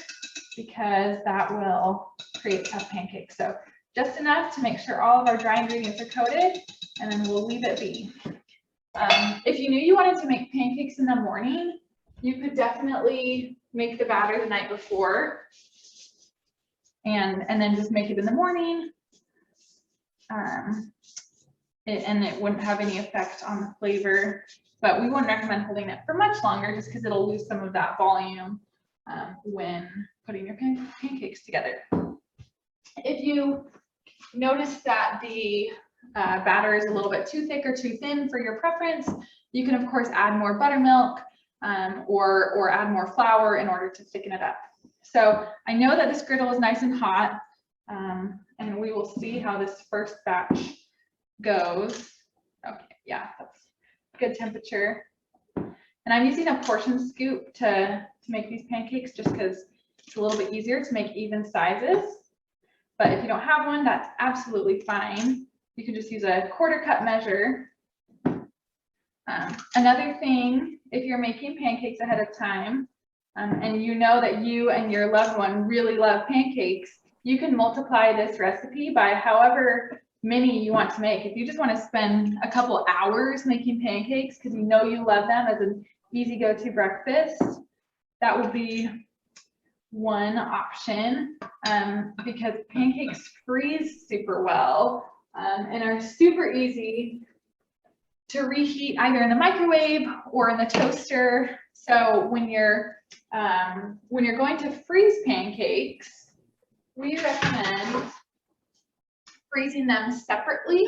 because that will create tough pancakes. So just enough to make sure all of our dry ingredients are coated, and then we'll leave it be. If you knew you wanted to make pancakes in the morning, you could definitely make the batter the night before and then just make it in the morning. And it wouldn't have any effect on the flavor, but we wouldn't recommend holding it for much longer just because it'll lose some of that volume when putting your pancakes together. If you notice that the batter is a little bit too thick or too thin for your preference, you can of course add more buttermilk or add more flour in order to thicken it up. So I know that this griddle is nice and hot, and we will see how this first batch goes. Okay, yeah, that's good temperature. And I'm using a portion scoop to make these pancakes just because it's a little bit easier to make even sizes. But if you don't have one, that's absolutely fine. You can just use a 1/4 cup measure. Another thing, if you're making pancakes ahead of time, and you know that you and your loved one really love pancakes, you can multiply this recipe by however many you want to make. If you just want to spend a couple hours making pancakes because you know you love them as an easy go-to breakfast, that would be one option, because pancakes freeze super well and are super easy to reheat either in the microwave or in the toaster. So when you're going to freeze pancakes, we recommend freezing them separately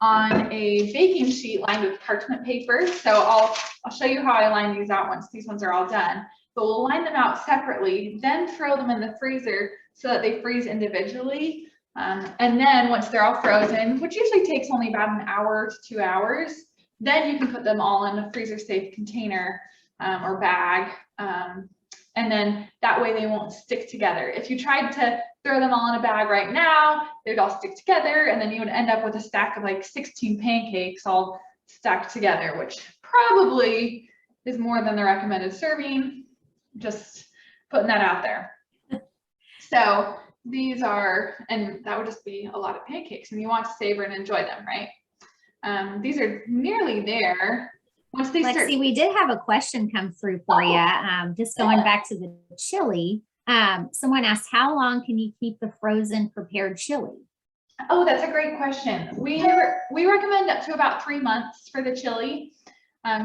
on a baking sheet lined with parchment paper. So I'll show you how I line these out once these ones are all done. But we'll line them out separately, then throw them in the freezer so that they freeze individually. And then once they're all frozen, which usually takes only about an hour to 2 hours, then you can put them all in a freezer safe container or bag. And then that way they won't stick together. If you tried to throw them all in a bag right now, they'd all stick together, and then you would end up with a stack of like 16 pancakes all stacked together, which probably is more than the recommended serving. Just putting that out there. So these are, and that would just be a lot of pancakes, and you want to savor and enjoy them, right? These are nearly there. Once they start. Lexi, we did have a question come through for you. Just going back to the chili. Someone asked, how long can you keep the frozen prepared chili? Oh, that's a great question. We recommend up to about 3 months for the chili,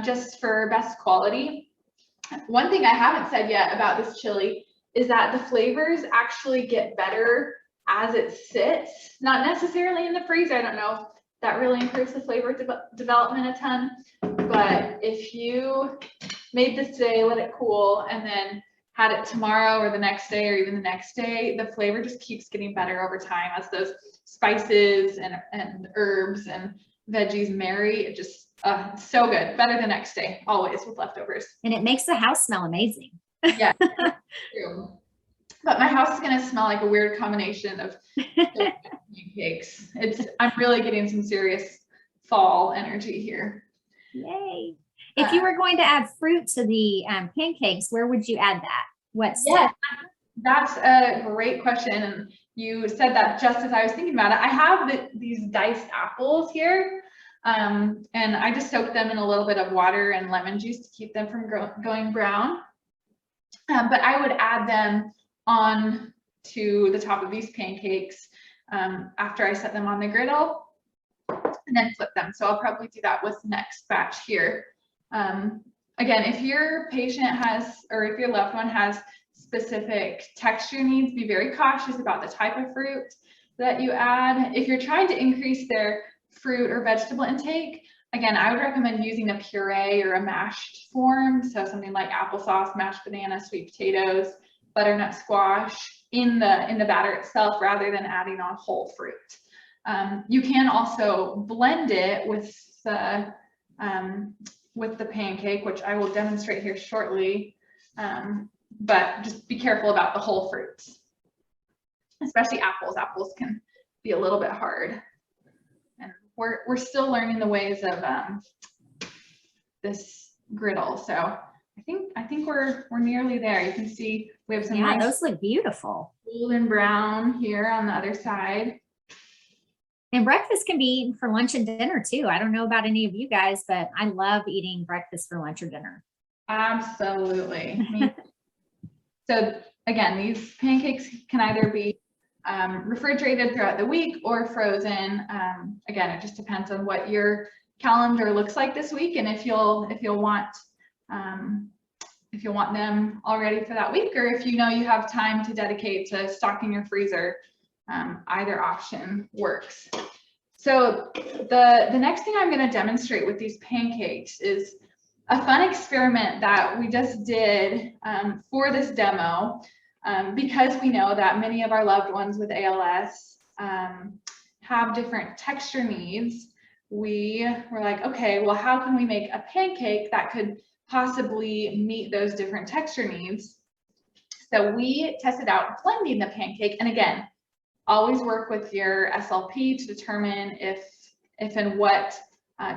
just for best quality. One thing I haven't said yet about this chili is that the flavors actually get better as it sits, not necessarily in the freezer. I don't know if that really improves the flavor development a ton, but if you made this today, let it cool, and then had it tomorrow or the next day or even the next day, the flavor just keeps getting better over time as those spices and herbs and veggies marry. It just it's so good, better the next day, always with leftovers. And it makes the house smell amazing. Yeah, true. But my house is gonna smell like a weird combination of pancakes. I'm really getting some serious fall energy here. Yay! If you were going to add fruit to the pancakes, where would you add that? What step? Yeah, that's a great question, and you said that just as I was thinking about it. I have these diced apples here. And I just soak them in a little bit of water and lemon juice to keep them from going brown. But I would add them on to the top of these pancakes after I set them on the griddle, and then flip them. So I'll probably do that with the next batch here. Again, if your patient has, or if your loved one has specific texture needs, be very cautious about the type of fruit that you add. If you're trying to increase their fruit or vegetable intake, again, I would recommend using a puree or a mashed form. So something like applesauce, mashed banana, sweet potatoes, butternut squash in the batter itself, rather than adding on whole fruit. You can also blend it with the pancake, which I will demonstrate here shortly. But just be careful about the whole fruits, especially apples. Apples can be a little bit hard. We're still learning the ways of this griddle, so I think we're nearly there. You can see we have some nice, those look beautiful, golden brown here on the other side. And breakfast can be eaten for lunch and dinner too. I don't know about any of you guys, but I love eating breakfast for lunch or dinner. Absolutely. So again, these pancakes can either be refrigerated throughout the week or frozen. Again, it just depends on what your calendar looks like this week, and if you'll want them all ready for that week, or if you know you have time to dedicate to stocking your freezer, either option works. So the next thing I'm going to demonstrate with these pancakes is a fun experiment that we just did for this demo, because we know that many of our loved ones with ALS have different texture needs. We were like, okay, well, how can we make a pancake that could possibly meet those different texture needs? So we tested out blending the pancake, and again, always work with your SLP to determine if and what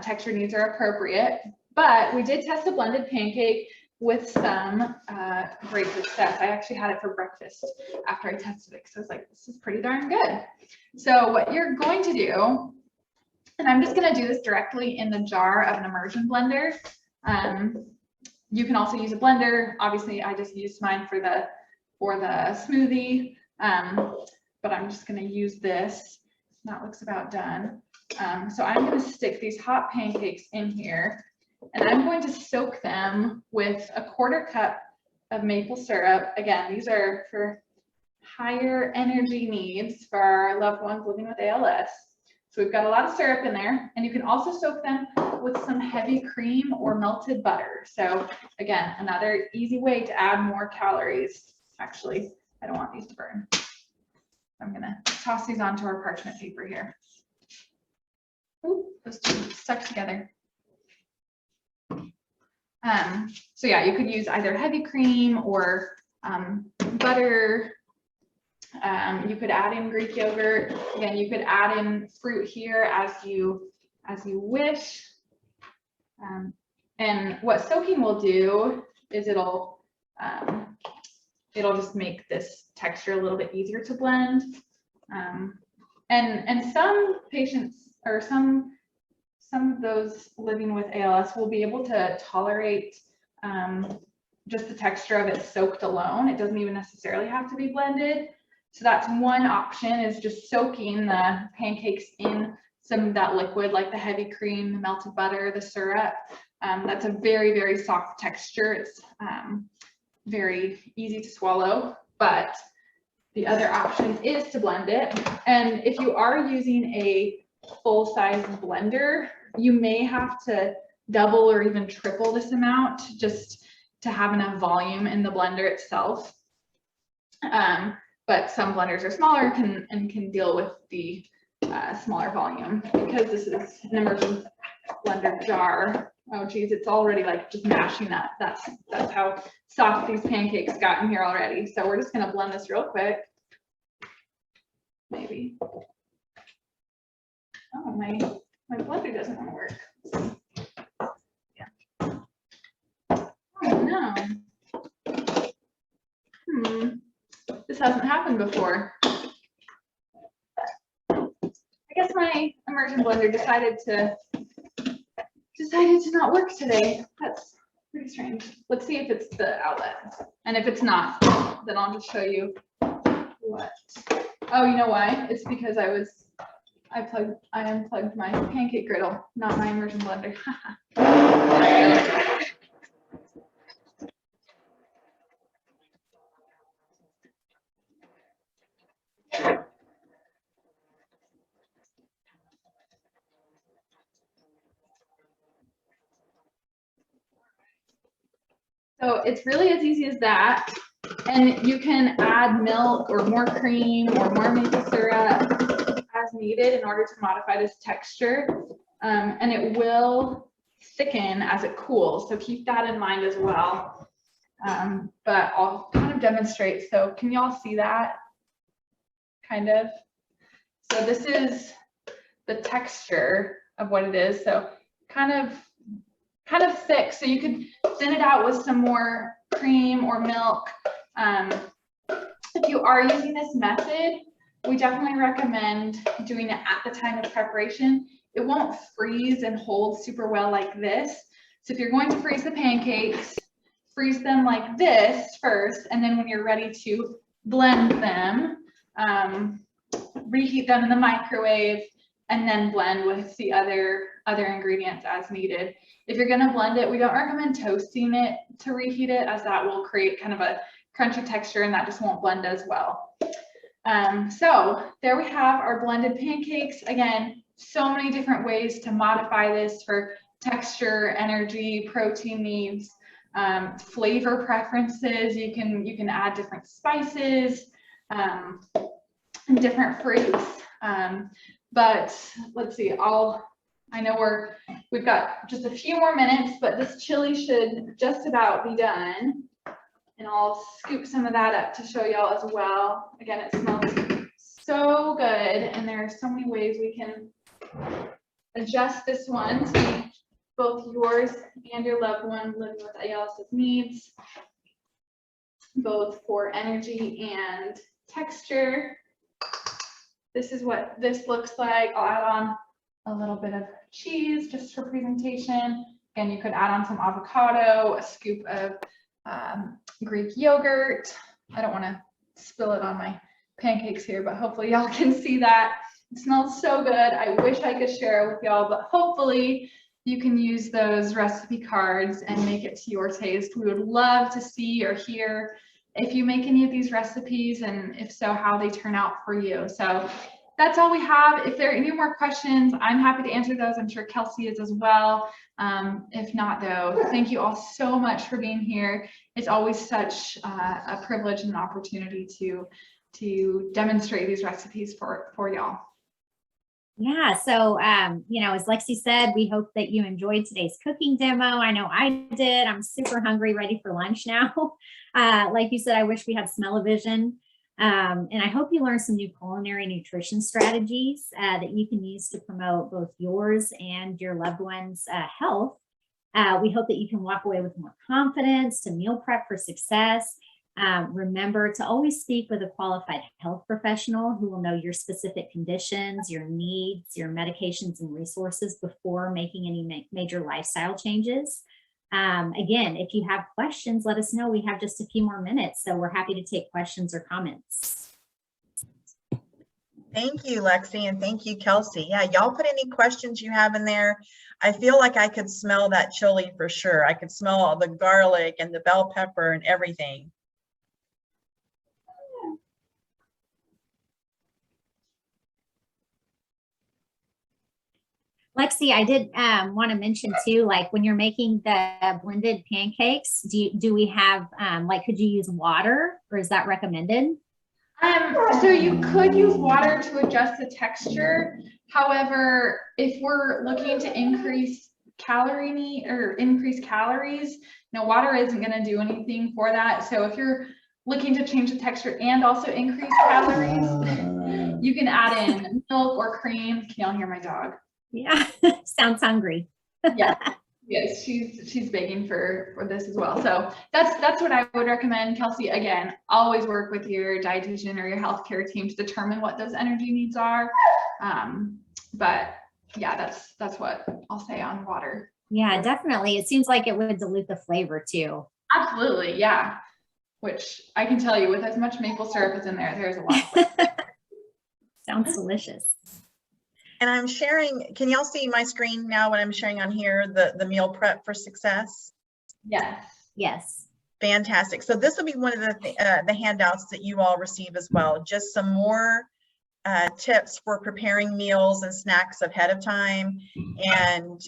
texture needs are appropriate. But we did test a blended pancake with some great success. I actually had it for breakfast after I tested it, because I was like, this is pretty darn good. So what you're going to do, and I'm just going to do this directly in the jar of an immersion blender. You can also use a blender. Obviously, I just used mine for the smoothie, but I'm just going to use this. That looks about done. So I'm going to stick these hot pancakes in here, and I'm going to soak them with a 1/4 cup of maple syrup. Again, these are for higher energy needs for our loved ones living with ALS. So we've got a lot of syrup in there, and you can also soak them with some heavy cream or melted butter. So again, another easy way to add more calories. Actually, I don't want these to burn. I'm gonna toss these onto our parchment paper here. Ooh, those two stuck together. So yeah, you could use either heavy cream or butter. You could add in Greek yogurt. Again, you could add in fruit here as you wish. And what soaking will do is it'll just make this texture a little bit easier to blend. And some patients, or some of those living with ALS will be able to tolerate just the texture of it soaked alone. It doesn't even necessarily have to be blended. So that's one option, is just soaking the pancakes in some of that liquid, like the heavy cream, the melted butter, the syrup. That's a very, very soft texture. It's very easy to swallow, but the other option is to blend it. And if you are using a full-size blender, you may have to double or even triple this amount just to have enough volume in the blender itself. But some blenders are smaller and can deal with the smaller volume. Because this is an immersion blender jar, oh geez, it's already like just mashing that. That's how soft these pancakes got in here already. So we're just gonna blend this real quick. Maybe. Oh, my blender doesn't want to work. Yeah. Oh no. This hasn't happened before. I guess my immersion blender decided to not work today. That's pretty strange. Let's see if it's the outlet. And if it's not, then I'll just show you what. Oh, you know why? It's because I unplugged my pancake griddle, not my immersion blender. So it's really as easy as that. And you can add milk or more cream or more maple syrup as needed in order to modify this texture. And it will thicken as it cools. So keep that in mind as well. But I'll kind of demonstrate. So can y'all see that? Kind of. So this is the texture of what it is. So kind of thick. So you could thin it out with some more cream or milk. If you are using this method, we definitely recommend doing it at the time of preparation. It won't freeze and hold super well like this. So if you're going to freeze the pancakes, freeze them like this first, and then when you're ready to blend them, reheat them in the microwave, and then blend with the other ingredients as needed. If you're going to blend it, we don't recommend toasting it to reheat it, as that will create kind of a crunchy texture and that just won't blend as well. So there we have our blended pancakes. Again, so many different ways to modify this for texture, energy, protein needs, flavor preferences. You can add different spices, and different fruits. But let's see, I know we've got just a few more minutes, but this chili should just about be done. And I'll scoop some of that up to show y'all as well. Again, it smells so good, and there are so many ways we can adjust this one to meet both yours and your loved one living with ALS's needs, both for energy and texture. This is what this looks like. I'll add on a little bit of cheese just for presentation. Again, you could add on some avocado, a scoop of Greek yogurt. I don't want to spill it on my pancakes here, but hopefully y'all can see that. It smells so good. I wish I could share it with y'all, but hopefully you can use those recipe cards and make it to your taste. We would love to see or hear if you make any of these recipes, and if so, how they turn out for you. So that's all we have. If there are any more questions, I'm happy to answer those. I'm sure Kelsey is as well. If not though, thank you all so much for being here. It's always such a privilege and an opportunity to demonstrate these recipes for y'all. Yeah, so as Lexi said, we hope that you enjoyed today's cooking demo. I know I did. I'm super hungry, ready for lunch now. Like you said, I wish we had smell-o-vision. And I hope you learned some new culinary nutrition strategies that you can use to promote both yours and your loved one's health. We hope that you can walk away with more confidence to meal prep for success. Remember to always speak with a qualified health professional who will know your specific conditions, your needs, your medications and resources before making any major lifestyle changes. Again, if you have questions, let us know. We have just a few more minutes, so we're happy to take questions or comments. Thank you, Lexi, and thank you, Kelsey. Yeah, y'all put any questions you have in there. I feel like I could smell that chili for sure. I could smell all the garlic and the bell pepper and everything. Lexi, I did want to mention too, like when you're making the blended pancakes, do we have, could you use water, or is that recommended? So you could use water to adjust the texture. However, if we're looking to increase calories, water isn't going to do anything for that. So if you're looking to change the texture and also increase calories, you can add in milk or cream. Can y'all hear my dog? Yeah, sounds hungry. Yeah, yes, she's begging for this as well. So that's what I would recommend. Kelsey, again, always work with your dietitian or your healthcare team to determine what those energy needs are. But yeah, that's what I'll say on water. Yeah, definitely. It seems like it would dilute the flavor too. Absolutely, yeah. Which I can tell you, with as much maple syrup as in there, there's a lot of flavor. Sounds delicious. And I'm sharing, can y'all see my screen now when I'm sharing on here, the meal prep for success? Yes. Yes. Fantastic. So this will be one of the handouts that you all receive as well. Just some more tips for preparing meals and snacks ahead of time. And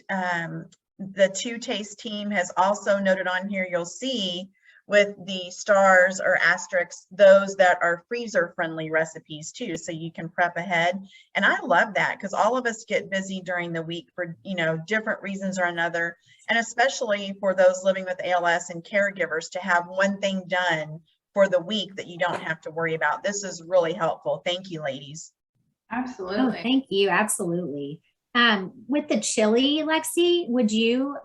the Two Taste team has also noted on here, you'll see with the stars or asterisks, those that are freezer friendly recipes too, so you can prep ahead. And I love that because all of us get busy during the week for different reasons or another, and especially for those living with ALS and caregivers to have one thing done for the week that you don't have to worry about. This is really helpful. Thank you, ladies. Absolutely. Oh, thank you. Absolutely. With the chili, Lexi, would you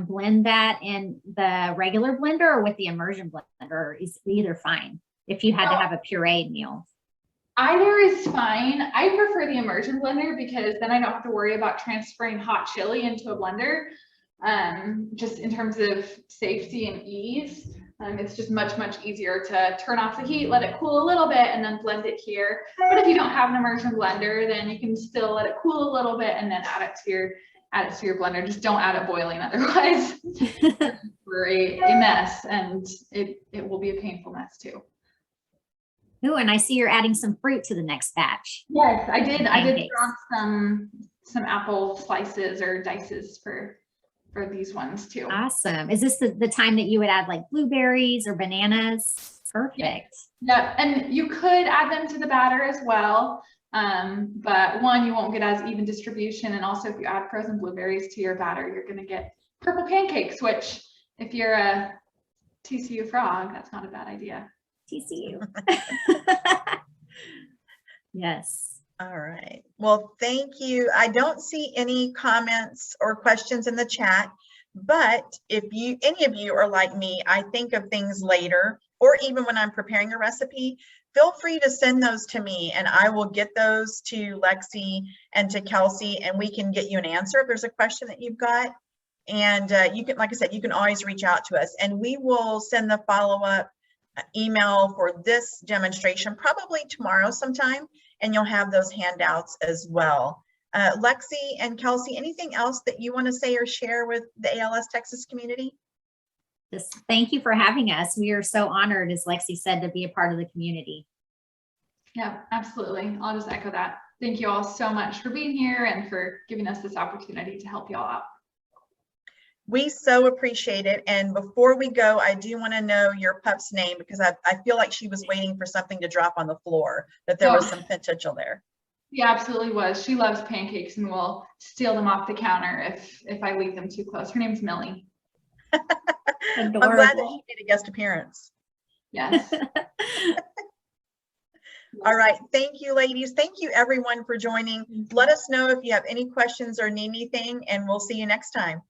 blend that in the regular blender or with the immersion blender? Is either fine if you had to have a pureed meal? Either is fine. I prefer the immersion blender because then I don't have to worry about transferring hot chili into a blender. Just in terms of safety and ease, it's just much easier to turn off the heat, let it cool a little bit, and then blend it here. But if you don't have an immersion blender, then you can still let it cool a little bit and then add it to your blender. Just don't add it boiling, otherwise for a mess, and it will be a painful mess too. Oh, and I see you're adding some fruit to the next batch. Yes, I did. I did draw some apple slices or dices for these ones too. Awesome. Is this the time that you would add like blueberries or bananas? Perfect. Yep, and you could add them to the batter as well. But one, you won't get as even distribution. And also if you add frozen blueberries to your batter, you're gonna get purple pancakes, which if you're a TCU frog, that's not a bad idea. TCU. Yes. All right. Well, thank you. I don't see any comments or questions in the chat, but if any of you are like me, I think of things later, or even when I'm preparing a recipe, feel free to send those to me and I will get those to Lexi and to Kelsey, and we can get you an answer if there's a question that you've got. And you can, like I said, you can always reach out to us and we will send the follow-up email for this demonstration probably tomorrow sometime, and you'll have those handouts as well. Lexi and Kelsey, anything else that you want to say or share with the ALS Texas community? Just thank you for having us. We are so honored, as Lexi said, to be a part of the community. Yeah, absolutely. I'll just echo that. Thank you all so much for being here and for giving us this opportunity to help you all out. We so appreciate it. And before we go, I do want to know your pup's name because I feel like she was waiting for something to drop on the floor, that there was some potential there. Yeah, absolutely was. She loves pancakes and will steal them off the counter if I leave them too close. Her name's Millie. I'm glad that she made a guest appearance. Yes. All right. Thank you, ladies. Thank you, everyone, for joining. Let us know if you have any questions or need anything, and we'll see you next time.